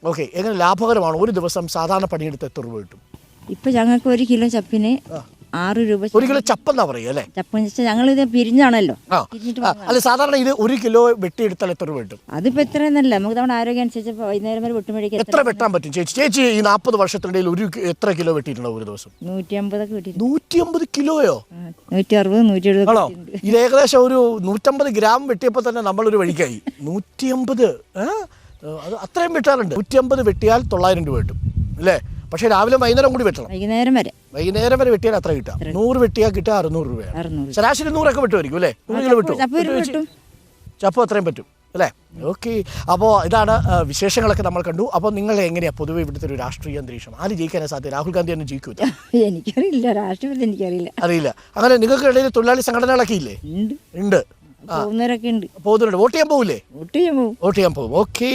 Okay, എങ്ങനെ ലാഭകരമാണ്? ഒരു ദിവസം സാധാരണ പണിയെടുത്ത് എത്ര രൂപ കിട്ടും? ഇപ്പം ഞങ്ങൾക്ക് 1 കിലോ ചപ്പിന് 6 രൂപ. 1 കിലോ ചപ്പെന്നാ പറയുക അല്ലേ? ചപ്പെന്ന് വെച്ചാൽ ഞങ്ങളിത് പിരിഞ്ഞാണല്ലോ. അല്ല, സാധാരണ ഇത് 1 കിലോ വെട്ടിയെടുത്താൽ എത്ര രൂപ കിട്ടും? അതിപ്പോൾ എത്രയെന്നല്ല, നമുക്ക് നമ്മുടെ ആരോഗ്യം അനുസരിച്ച് വൈകുന്നേരം വരെ വെട്ടുമ്പോഴേക്കും എത്ര വെട്ടാൻ പറ്റും ചേച്ചി? ഈ 40 വർഷത്തിനിടയിൽ എത്ര കിലോ വെട്ടിയിട്ടുണ്ടോ ഒരു ദിവസം? 150 ഒക്കെ കിട്ടി. 150 കിലോയോ? 160, 170. ആണോ? ഇത് ഏകദേശം ഒരു 150 ഗ്രാം വെട്ടിയപ്പോൾ തന്നെ നമ്മളൊരു വഴിക്കായി. 150 അത് അത്രയും വെട്ടാറുണ്ട്. 150 വെട്ടിയാൽ 900 രൂപ കിട്ടും അല്ലേ? പക്ഷേ രാവിലെ വൈകുന്നേരം കൂടി വെട്ടണം. വൈകുന്നേരം വരെ വെട്ടിയാൽ അത്ര കിട്ടാം. 100 വെട്ടിയാൽ കിട്ടുക 600 രൂപയാണ്. ശരാശരി 100 ഒക്കെ വെട്ടുമായിരിക്കും അല്ലേ? 100 കിലോ വെട്ടും. ചപ്പ് അത്രയും പറ്റും അല്ലേ? ഓക്കെ. അപ്പോൾ ഇതാണ് വിശേഷങ്ങളൊക്കെ നമ്മൾ കണ്ടു. അപ്പോൾ നിങ്ങൾ എങ്ങനെയാണ് പൊതുവെ ഇവിടുത്തെ ഒരു രാഷ്ട്രീയ അന്തരീക്ഷം? ആര് ജയിക്കാനാണ് സാധ്യത? രാഹുൽ ഗാന്ധി തന്നെ ജയിക്കൂ? എനിക്കറിയില്ല, രാഷ്ട്രീയത്തിൽ എനിക്കറിയില്ല. അറിയില്ല. അങ്ങനെ നിങ്ങൾക്ക് ഇടയിൽ തൊഴിലാളി സംഘടനകളൊക്കെ ഇല്ലേ? ഉണ്ട്. പോകുന്നുണ്ട്. വോട്ട് ചെയ്യാൻ പോകില്ലേ? വോട്ട് ചെയ്യാൻ പോകും. ഓക്കെ.